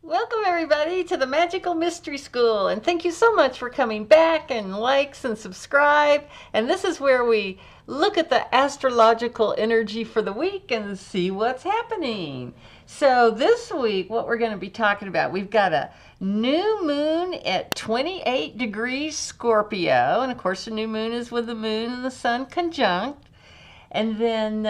Welcome, everybody, to the Magical Mystery School, and thank you so much for coming back and likes and subscribe. And this is where we look at the astrological energy for the week and see what's happening. So, this week, what we're going to be talking about, we've got a new moon at 28 degrees Scorpio, and of course, the new moon is with the moon and the sun conjunct. And then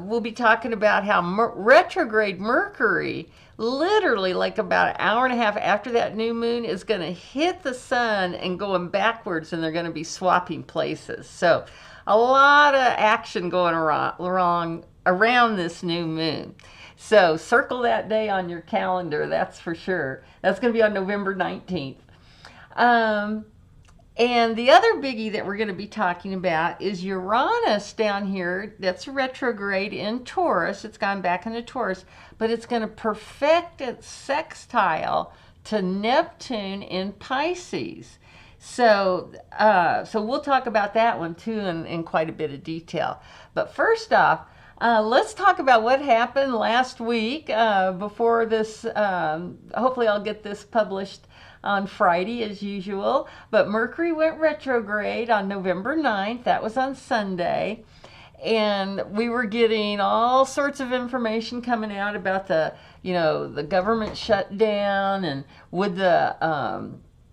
we'll be talking about how retrograde Mercury, literally like about an hour and a half after that new moon, is going to hit the sun and going backwards, and they're going to be swapping places. So, a lot of action going around this new moon. So, circle that day on your calendar, that's for sure. That's going to be on November 19th. Um, and the other biggie that we're going to be talking about is Uranus down here. That's retrograde in Taurus. It's gone back into Taurus, but it's going to perfect its sextile to Neptune in Pisces. So we'll talk about that one too in quite a bit of detail. But first off, let's talk about what happened last week before this. Hopefully, I'll get this published on Friday as usual. But Mercury went retrograde on November 9th. That was on Sunday. And we were getting all sorts of information coming out about the government shutdown and would the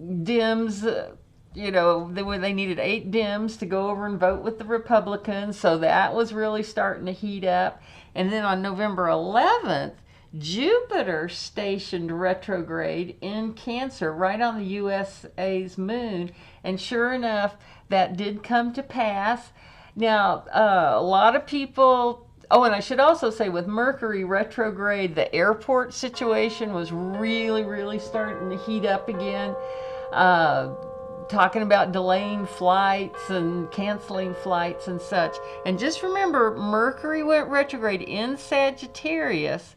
Dems, they needed 8 Dems to go over and vote with the Republicans. So that was really starting to heat up. And then on November 11th, Jupiter stationed retrograde in Cancer right on the USA's moon. And sure enough, that did come to pass. Now, a lot of people. Oh, and I should also say with Mercury retrograde, the airport situation was really, really starting to heat up again. Talking about delaying flights and canceling flights and such. And just remember, Mercury went retrograde in Sagittarius.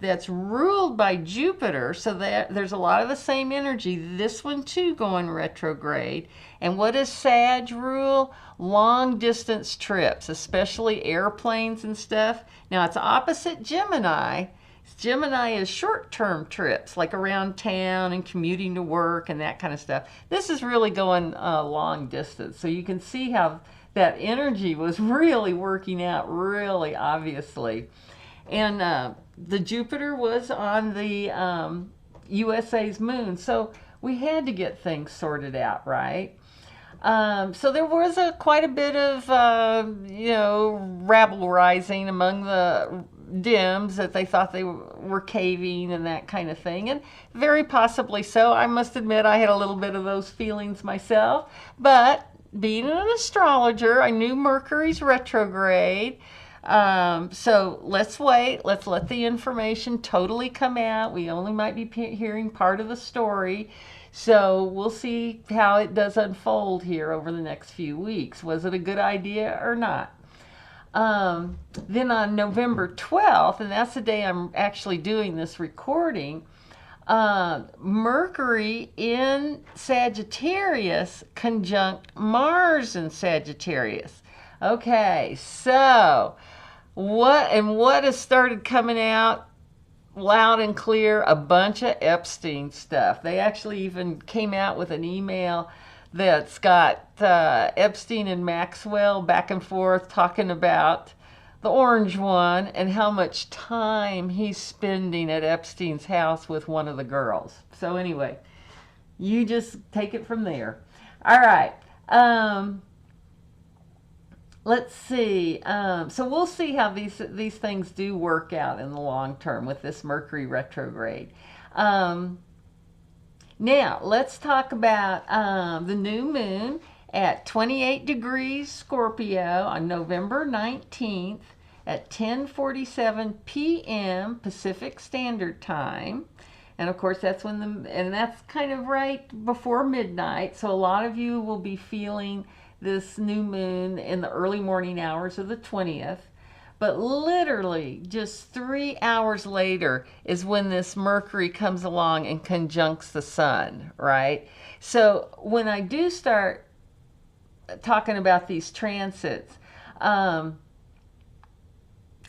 That's ruled by Jupiter, so that there's a lot of the same energy. This one too going retrograde. And what does Sag rule? Long distance trips, especially airplanes and stuff. Now it's opposite Gemini. Gemini is short-term trips, like around town and commuting to work and that kind of stuff. This is really going long distance. So you can see how that energy was really working out really obviously. And the Jupiter was on the USA's moon. So we had to get things sorted out, right? So there was quite a bit of, rabble rising among the Dems that they thought they were caving and that kind of thing. And very possibly so. I must admit I had a little bit of those feelings myself. But being an astrologer, I knew Mercury's retrograde. So let's wait. Let's let the information totally come out. We only might be hearing part of the story. So we'll see how it does unfold here over the next few weeks. Was it a good idea or not? Then on November 12th, and that's the day I'm actually doing this recording, Mercury in Sagittarius conjunct Mars in Sagittarius. Okay, so what has started coming out loud and clear? A bunch of Epstein stuff. They actually even came out with an email that's got Epstein and Maxwell back and forth talking about the orange one and how much time he's spending at Epstein's house with one of the girls. So anyway, you just take it from there. All right. Let's see. So we'll see how these things do work out in the long term with this Mercury retrograde. Now, let's talk about the new moon at 28 degrees Scorpio on November 19th at 10:47 p.m. Pacific Standard Time. And of course, that's that's kind of right before midnight. So a lot of you will be feeling this new moon in the early morning hours of the 20th. But literally, just 3 hours later is when this Mercury comes along and conjuncts the sun, right? So when I do start talking about these transits,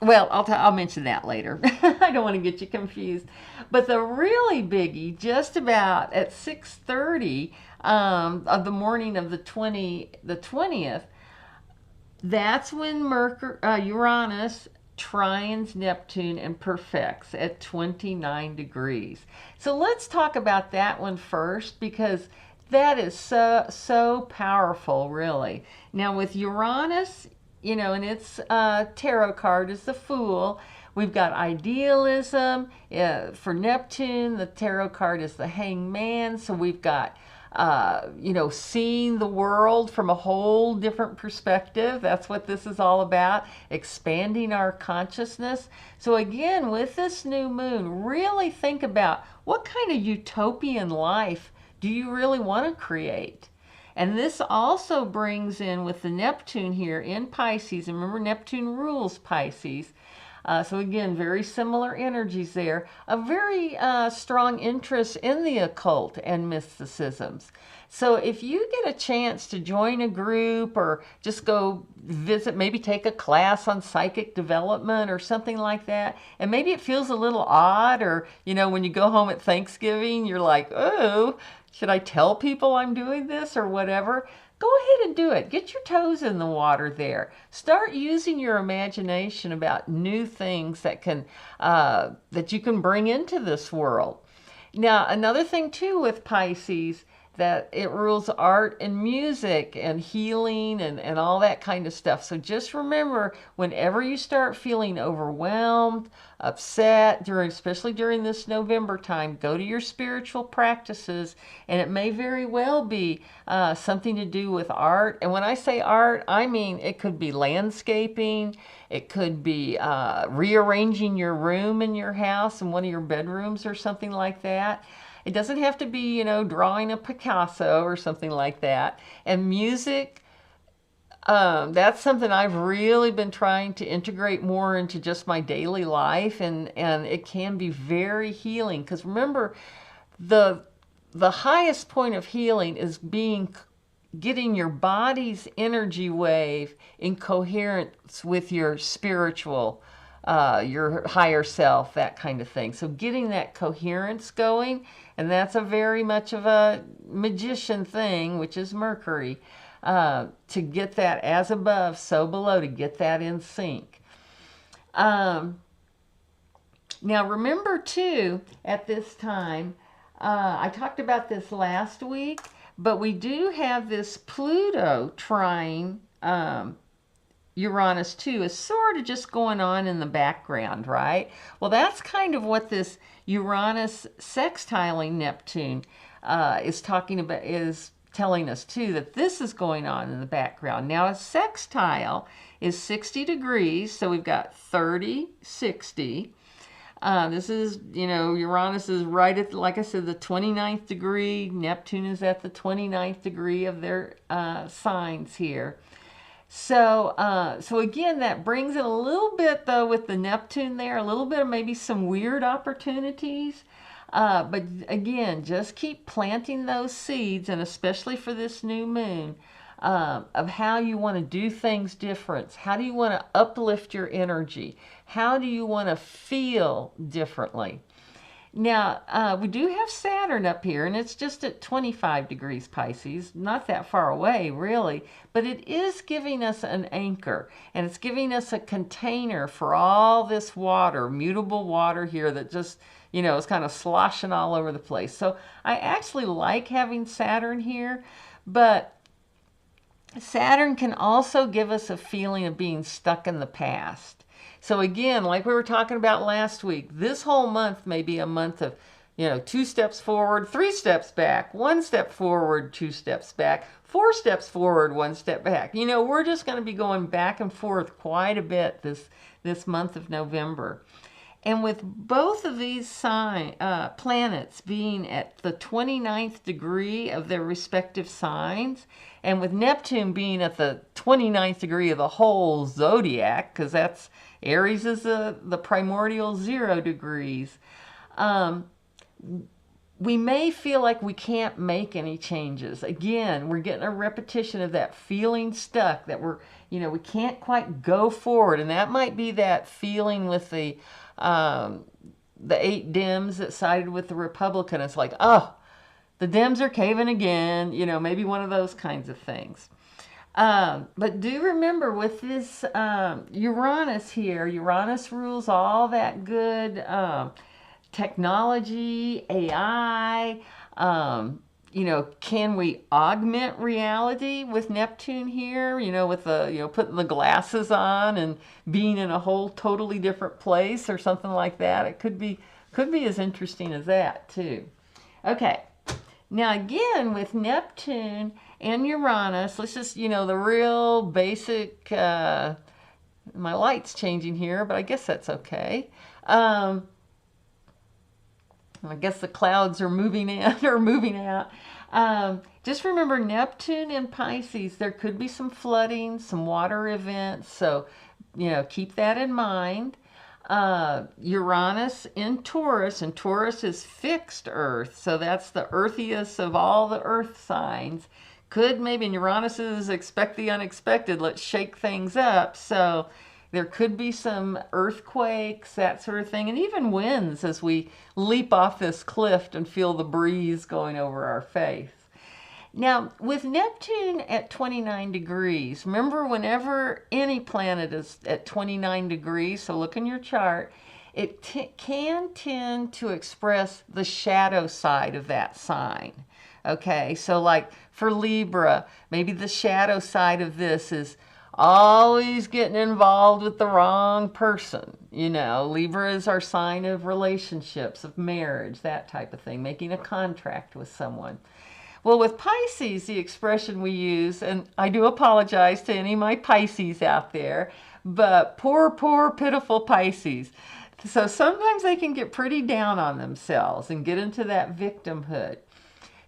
Well, I'll mention that later. I don't want to get you confused. But the really biggie, just about at 6:30 of the morning of the 20th, that's when Uranus trines Neptune and perfects at 29 degrees. So let's talk about that one first, because that is so powerful, really. Now with Uranus, and its tarot card is the Fool. We've got idealism. For Neptune, the tarot card is the Hangman. So we've got seeing the world from a whole different perspective. That's what this is all about, expanding our consciousness. So again, with this new moon, really think about what kind of utopian life do you really want to create? And this also brings in, with the Neptune here in Pisces, and remember Neptune rules Pisces, so again, very similar energies there. A very strong interest in the occult and mysticisms. So if you get a chance to join a group or just go visit, maybe take a class on psychic development or something like that, and maybe it feels a little odd, or when you go home at Thanksgiving, you're like, oh, should I tell people I'm doing this or whatever? Go ahead and do it. Get your toes in the water there. Start using your imagination about new things that you can bring into this world. Now, another thing too with Pisces, that it rules art and music and healing and all that kind of stuff. So just remember, whenever you start feeling overwhelmed, upset, especially during this November time, go to your spiritual practices, and it may very well be something to do with art. And when I say art, I mean it could be landscaping, it could be rearranging your room in your house, in one of your bedrooms or something like that. It doesn't have to be, drawing a Picasso or something like that. And music, that's something I've really been trying to integrate more into just my daily life, and it can be very healing. Because remember, the highest point of healing is getting your body's energy wave in coherence with your spiritual, your higher self, that kind of thing. So getting that coherence going, and that's a very much of a magician thing, which is Mercury, to get that as above, so below, to get that in sync. Now remember too, at this time, I talked about this last week, but we do have this Pluto trine Uranus too, is sort of just going on in the background, right? Well, that's kind of what this Uranus sextiling Neptune is talking about, is telling us too, that this is going on in the background. Now, a sextile is 60 degrees, so we've got 30, 60. This is, Uranus is right at, like I said, the 29th degree. Neptune is at the 29th degree of their signs here. So again, that brings in a little bit, though, with the Neptune there, a little bit of maybe some weird opportunities. But again, just keep planting those seeds, and especially for this new moon, of how you want to do things different. How do you want to uplift your energy? How do you want to feel differently? Now, we do have Saturn up here, and it's just at 25 degrees Pisces, not that far away, really, but it is giving us an anchor, and it's giving us a container for all this water, mutable water here that just, is kind of sloshing all over the place. So I actually like having Saturn here, but Saturn can also give us a feeling of being stuck in the past. So again, like we were talking about last week, this whole month may be a month of, 2 steps forward, 3 steps back, 1 step forward, 2 steps back, 4 steps forward, 1 step back. We're just going to be going back and forth quite a bit this month of November. And with both of these planets being at the 29th degree of their respective signs, and with Neptune being at the 29th degree of the whole zodiac, because that's Aries is the primordial 0 degrees, we may feel like we can't make any changes. Again, we're getting a repetition of that feeling stuck, that we're, we can't quite go forward. And that might be that feeling with the 8 Dems that sided with the Republican. It's like, oh, the Dems are caving again, maybe one of those kinds of things. But do remember with this Uranus here, Uranus rules all that good technology, AI. Can we augment reality with Neptune here? With the, putting the glasses on and being in a whole totally different place or something like that. It could be as interesting as that too. Okay. Now again, with Neptune and Uranus, let's just, the real basic, my light's changing here, but I guess that's okay. I guess the clouds are moving in or moving out. Just remember Neptune in Pisces, there could be some flooding, some water events. So, keep that in mind. Uranus in Taurus, and Taurus is fixed Earth. So that's the earthiest of all the Earth signs. Could maybe, and Uranus is expect the unexpected. Let's shake things up. So there could be some earthquakes, that sort of thing, and even winds as we leap off this cliff and feel the breeze going over our face. Now, with Neptune at 29 degrees, remember whenever any planet is at 29 degrees, so look in your chart, it can tend to express the shadow side of that sign. Okay, so like for Libra, maybe the shadow side of this is always getting involved with the wrong person. Libra is our sign of relationships, of marriage, that type of thing, making a contract with someone. Well, with Pisces, the expression we use, and I do apologize to any of my Pisces out there, but poor, pitiful Pisces. So sometimes they can get pretty down on themselves and get into that victimhood.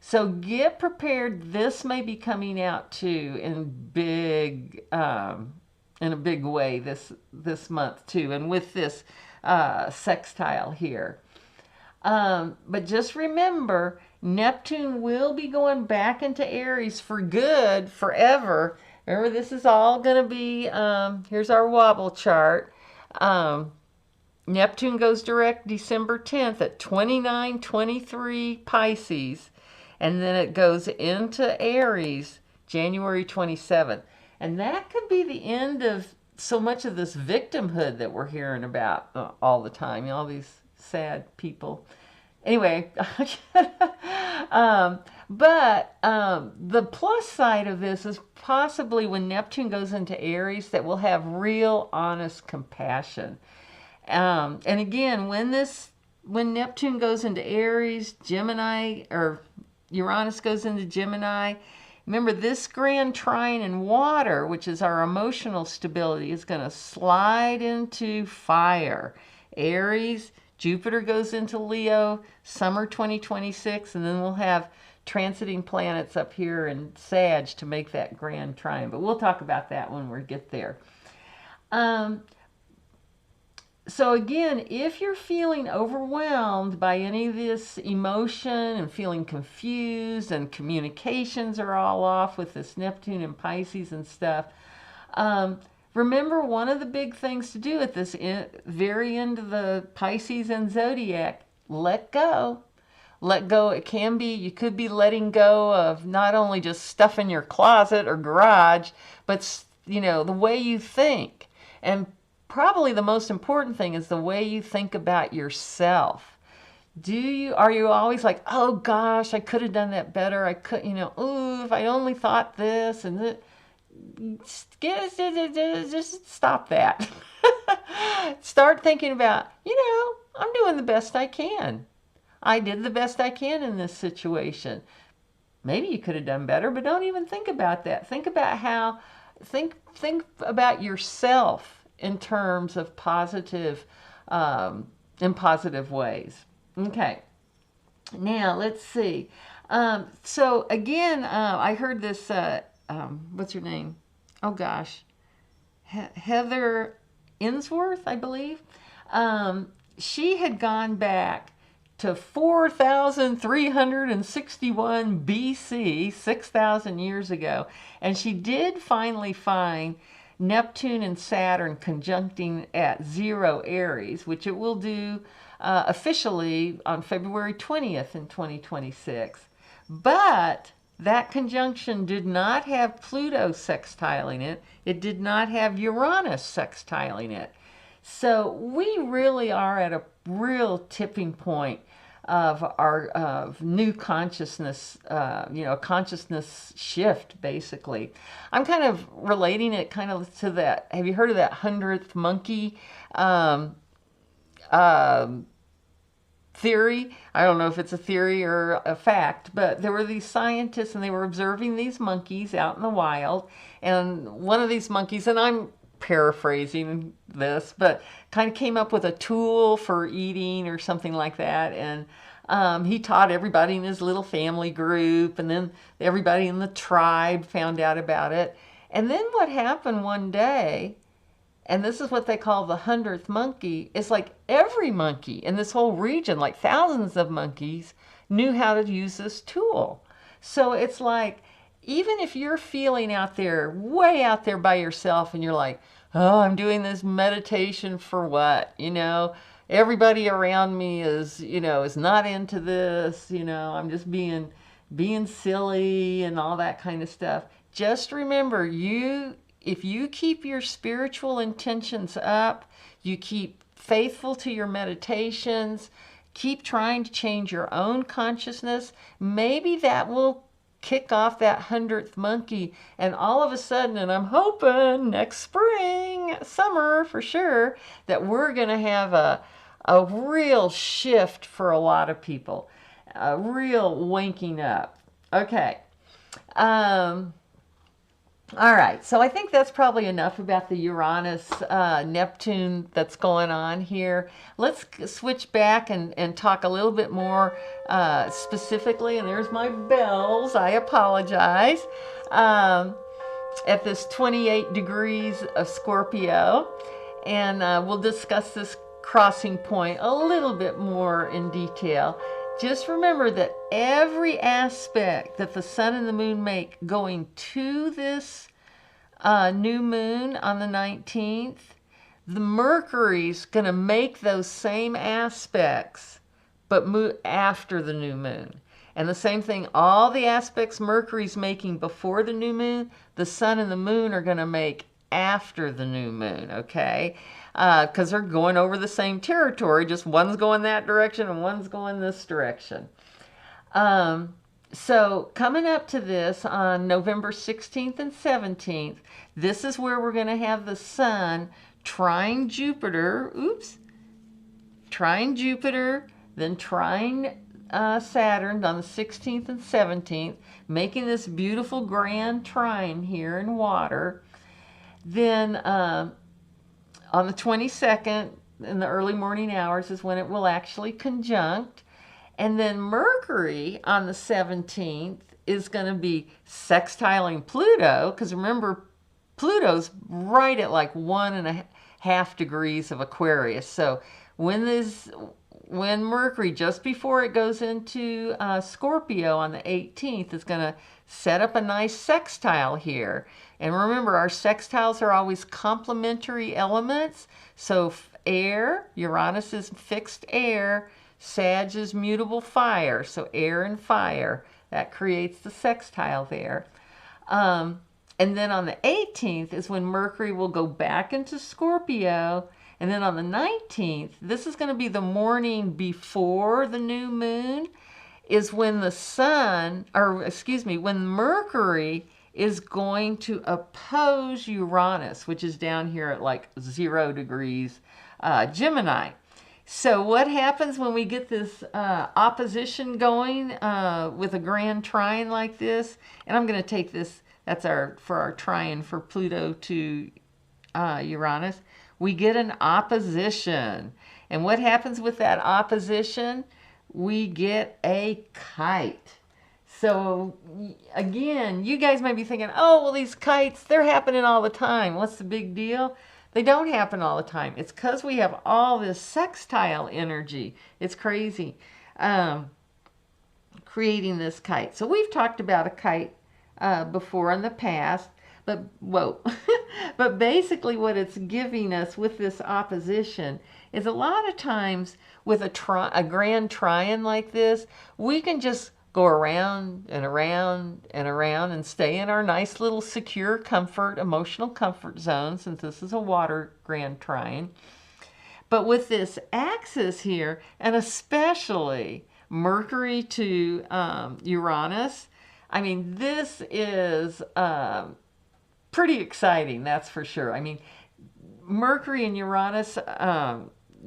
So get prepared. This may be coming out too in a big way this month too, and with this sextile here. But just remember, Neptune will be going back into Aries for good, forever. Remember, this is all going to be, here's our wobble chart. Neptune goes direct December 10th at 29:23 Pisces. And then it goes into Aries January 27th. And that could be the end of so much of this victimhood that we're hearing about all the time. All these sad people. Anyway, but the plus side of this is possibly when Neptune goes into Aries that we'll have real, honest compassion. And again, when Neptune goes into Aries, Gemini, or Uranus goes into Gemini, remember this grand trine in water, which is our emotional stability, is going to slide into fire. Aries, Jupiter goes into Leo, summer 2026, and then we'll have transiting planets up here in Sag to make that grand trine. But we'll talk about that when we get there. So again, if you're feeling overwhelmed by any of this emotion and feeling confused and communications are all off with this Neptune and Pisces and stuff, remember one of the big things to do at this very end of the Pisces and Zodiac, let go. Let go. It can be, you could be letting go of not only just stuff in your closet or garage, but the way you think. And probably the most important thing is the way you think about yourself. Are you always like, oh gosh, I could have done that better. I could, ooh, if I only thought this and that. Just stop that. Start thinking about, I'm doing the best I can. I did the best I can in this situation. Maybe you could have done better, but don't even think about that. Think about think about yourself in terms of positive, in positive ways. Okay. Now, let's see. So again, I heard this, what's her name? Oh gosh. Heather Insworth, I believe. She had gone back to 4,361 BC, 6,000 years ago. And she did finally find Neptune and Saturn conjuncting at 0 Aries, which it will do officially on February 20th in 2026. But that conjunction did not have Pluto sextiling it. It did not have Uranus sextiling it. So we really are at a real tipping point of our new consciousness, consciousness shift, basically. I'm kind of relating it kind of to that. Have you heard of that 100th monkey theory? I don't know if it's a theory or a fact, but there were these scientists and they were observing these monkeys out in the wild. And one of these monkeys, and I'm paraphrasing this, but kind of came up with a tool for eating or something like that. And he taught everybody in his little family group, and then everybody in the tribe found out about it. And then what happened one day, and this is what they call the 100th monkey, is like every monkey in this whole region, like thousands of monkeys, knew how to use this tool. So it's like, even if you're feeling out there, way out there by yourself, and you're like, oh, I'm doing this meditation for what? Everybody around me is not into this. I'm just being silly and all that kind of stuff. Just remember, if you keep your spiritual intentions up, you keep faithful to your meditations, keep trying to change your own consciousness, maybe that will kick off that 100th monkey, and all of a sudden, and I'm hoping next spring, summer for sure, that we're going to have a real shift for a lot of people, a real waking up. Okay. All right, so I think that's probably enough about the Uranus Neptune that's going on here. Let's switch back and talk a little bit more specifically, and there's my bells, I apologize, at this 28 degrees of Scorpio, and we'll discuss this crossing point a little bit more in detail. Just remember that every aspect that the sun and the moon make going to this new moon on the 19th, the Mercury's going to make those same aspects, but move after the new moon. And the same thing, all the aspects Mercury's making before the new moon, the sun and the moon are going to make after the new moon, okay? Because they're going over the same territory, just one's going that direction and one's going this direction. So coming up to this on November 16th and 17th, this is where we're going to have the sun trine Jupiter, then trine Saturn on the 16th and 17th, making this beautiful grand trine here in water. Then on the 22nd, in the early morning hours, is when it will actually conjunct. And then Mercury on the 17th is going to be sextiling Pluto, because remember, Pluto's right at like 1.5 degrees of Aquarius. So when Mercury, just before it goes into Scorpio on the 18th, is going to set up a nice sextile here. And remember, our sextiles are always complementary elements. So air, Uranus is fixed air, Sag is mutable fire, so air and fire. That creates the sextile there. And then on the 18th is when Mercury will go back into Scorpio. And then on the 19th, this is going to be the morning before the new moon, is when when Mercury is going to oppose Uranus, which is down here at like 0 degrees Gemini. So what happens when we get this opposition going with a grand trine like this? And I'm going to take this, that's for our trine for Pluto to Uranus. We get an opposition. And what happens with that opposition? We get a kite. So again, you guys might be thinking, oh, well, these kites, they're happening all the time. What's the big deal? They don't happen all the time. It's because we have all this sextile energy. It's crazy. Creating this kite. So we've talked about a kite before in the past, but whoa. But basically what it's giving us with this opposition is a lot of times with a grand trine like this, we can just go around and around and around and stay in our nice little secure comfort, emotional comfort zone, since this is a water grand trine. But with this axis here, and especially Mercury to Uranus, I mean, this is pretty exciting, that's for sure. I mean, Mercury and Uranus,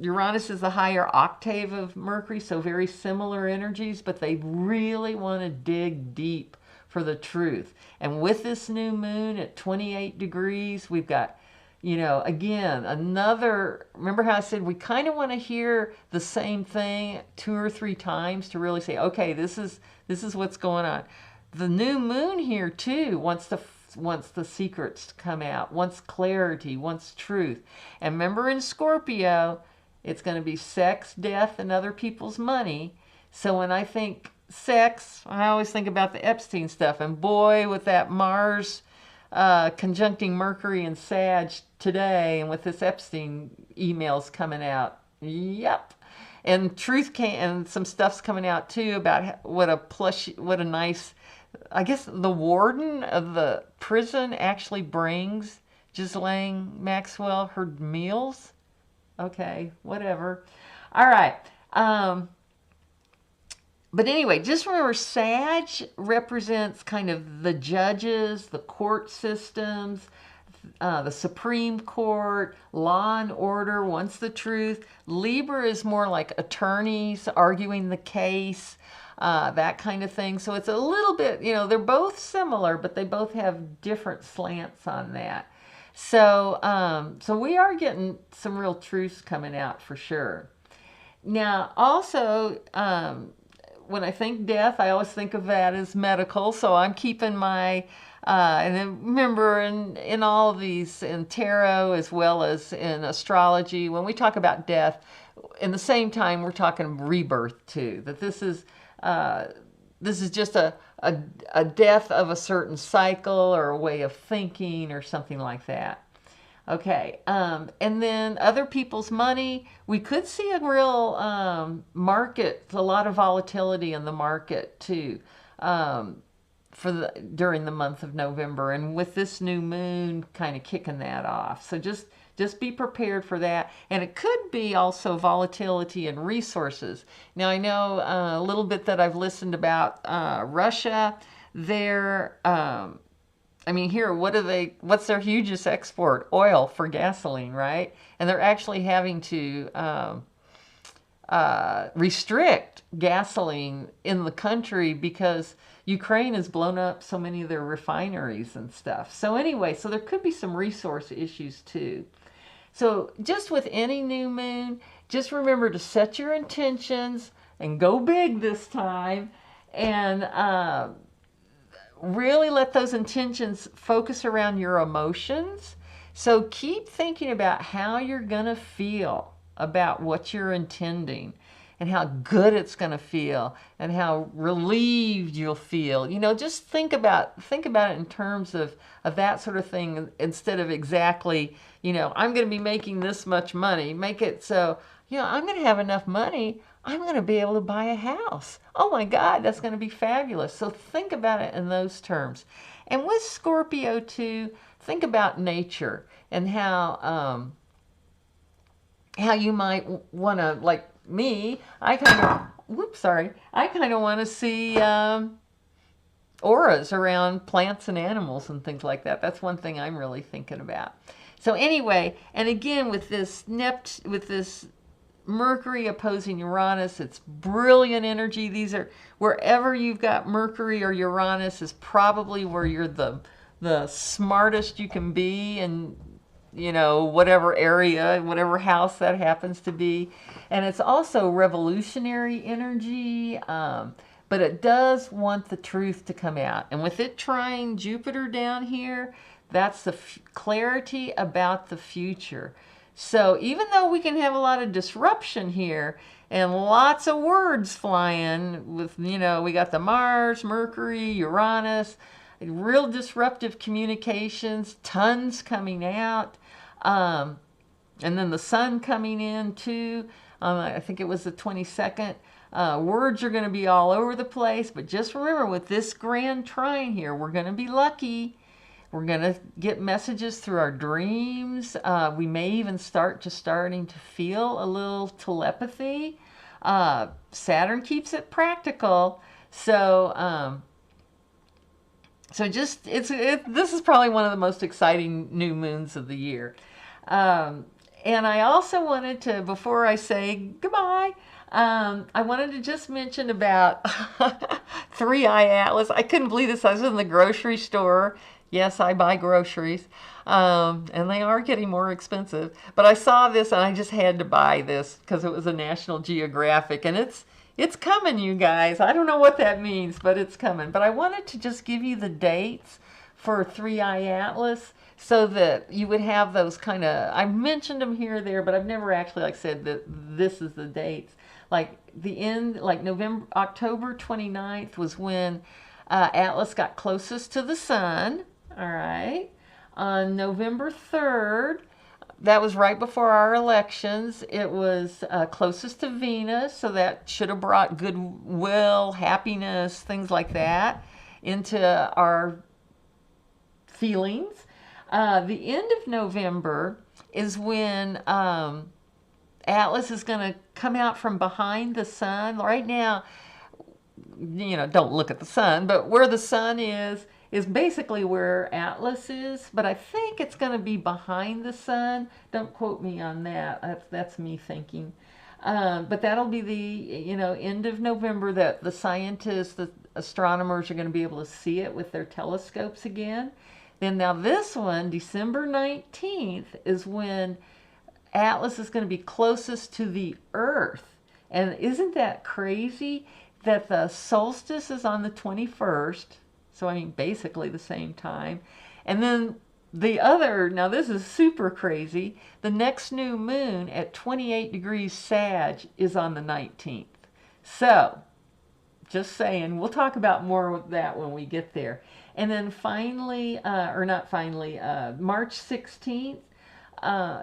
Uranus is the higher octave of Mercury, so very similar energies, but they really want to dig deep for the truth. And with this new moon at 28 degrees, we've got, you know, again, another, remember how I said we kind of want to hear the same thing 2 or 3 times to really say, okay, this is what's going on. The new moon here too wants the secrets to come out, wants clarity, wants truth. And remember in Scorpio, it's going to be sex, death, and other people's money. So when I think sex, I always think about the Epstein stuff. And boy, with that Mars conjuncting Mercury and Sag today, and with this Epstein emails coming out, yep. And truth and some stuff's coming out too about what a nice, I guess the warden of the prison actually brings Ghislaine Maxwell her meals. Okay, whatever. All right. But anyway, just remember, Sag represents kind of the judges, the court systems, the Supreme Court, law and order, wants the truth. Libra is more like attorneys arguing the case, that kind of thing. So it's a little bit, you know, they're both similar, but they both have different slants on that. So, so we are getting some real truths coming out for sure. Now, also, when I think death, I always think of that as medical. So I'm keeping my, and then remember in all of these, in tarot as well as in astrology, when we talk about death, in the same time we're talking rebirth too. That this is just a death of a certain cycle or a way of thinking or something like that. Okay, and then other people's money, we could see a real market, a lot of volatility in the market too, during the month of November, and with this new moon kind of kicking that off. So just be prepared for that. And it could be also volatility in resources. Now I know a little bit that I've listened about Russia. They're I mean, here, what's their hugest export? Oil for gasoline, right? And they're actually having to restrict gasoline in the country because Ukraine has blown up so many of their refineries and stuff. So anyway, so there could be some resource issues too. So just with any new moon, just remember to set your intentions and go big this time, and really let those intentions focus around your emotions. So keep thinking about how you're going to feel about what you're intending, and how good it's going to feel, and how relieved you'll feel. You know, just think about it in terms of that sort of thing, instead of exactly, you know, I'm going to be making this much money. Make it so, you know, I'm going to have enough money, I'm going to be able to buy a house. Oh my God, that's going to be fabulous. So think about it in those terms. And with Scorpio too, think about nature and how you might want to, like me, I kind of want to see auras around plants and animals and things like that. That's one thing I'm really thinking about. So anyway, and again with this Mercury opposing Uranus, it's brilliant energy. These are, wherever you've got Mercury or Uranus is probably where you're the smartest you can be, and you know, whatever area, whatever house that happens to be. And it's also revolutionary energy, but it does want the truth to come out. And with it trying Jupiter down here, That's the clarity about the future. So even though we can have a lot of disruption here and lots of words flying with, you know, we got the Mars, Mercury, Uranus, real disruptive communications, tons coming out, and then the sun coming in too. I think it was the 22nd. Words are going to be all over the place, but just remember, with this grand trine here, we're going to be lucky. We're going to get messages through our dreams. We may even starting to feel a little telepathy. Saturn keeps it practical. So this is probably one of the most exciting new moons of the year. And I also wanted to, before I say goodbye, I wanted to just mention about 3i Atlas. I couldn't believe this. I was in the grocery store. Yes, I buy groceries, and they are getting more expensive. But I saw this, and I just had to buy this because it was a National Geographic, and it's coming, you guys. I don't know what that means, but it's coming. But I wanted to just give you the dates for 3i Atlas so that you would have those kind of, I mentioned them here or there, but I've never actually, like, said that this is the dates. Like the end, like October 29th was when Atlas got closest to the sun. All right. On November 3rd, that was right before our elections. It was closest to Venus, so that should have brought goodwill, happiness, things like that into our feelings. The end of November is when Atlas is going to come out from behind the sun. Right now, you know, don't look at the sun, but where the sun is basically where Atlas is, but I think it's going to be behind the sun. Don't quote me on that. That's me thinking. But that'll be the, you know, end of November that the scientists, the astronomers are going to be able to see it with their telescopes again. Then now this one, December 19th, is when Atlas is going to be closest to the Earth. And isn't that crazy that the solstice is on the 21st? So, I mean, basically the same time. And then the other, now this is super crazy, the next new moon at 28 degrees Sag is on the 19th. So, just saying, we'll talk about more of that when we get there. And then finally, March 16th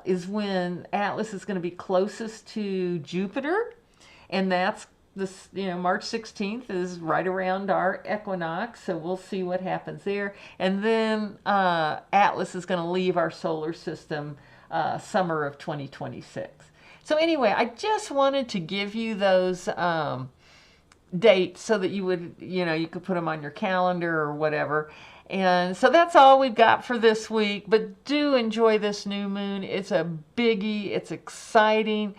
is when Atlas is going to be closest to Jupiter. And that's this, you know, March 16th is right around our equinox, so we'll see what happens there. And then Atlas is going to leave our solar system summer of 2026. So anyway, I just wanted to give you those dates so that you would, you know, you could put them on your calendar or whatever. And so that's all we've got for this week. But do enjoy this new moon. It's a biggie. It's exciting.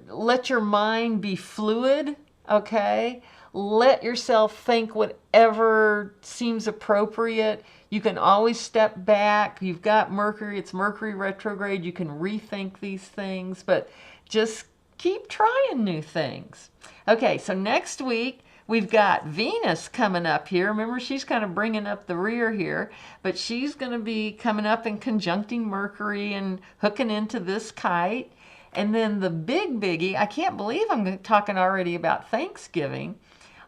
Let your mind be fluid, okay? Let yourself think whatever seems appropriate. You can always step back. You've got Mercury, it's Mercury retrograde. You can rethink these things, but just keep trying new things. Okay, so next week, we've got Venus coming up here. Remember, she's kind of bringing up the rear here, but she's going to be coming up and conjuncting Mercury and hooking into this kite. And then the big biggie, I can't believe I'm talking already about Thanksgiving.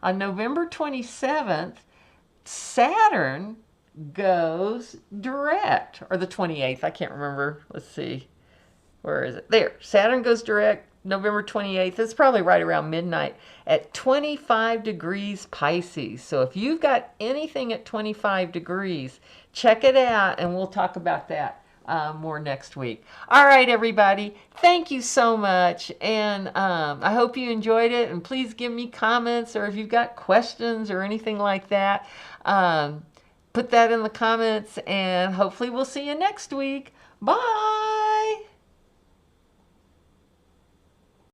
On November 27th, Saturn goes direct, or the 28th, I can't remember. Let's see, where is it? There, Saturn goes direct November 28th. It's probably right around midnight at 25 degrees Pisces. So if you've got anything at 25 degrees, check it out, and we'll talk about that more next week. All right, everybody. Thank you so much. And I hope you enjoyed it. And please give me comments, or if you've got questions or anything like that, put that in the comments. And hopefully we'll see you next week. Bye.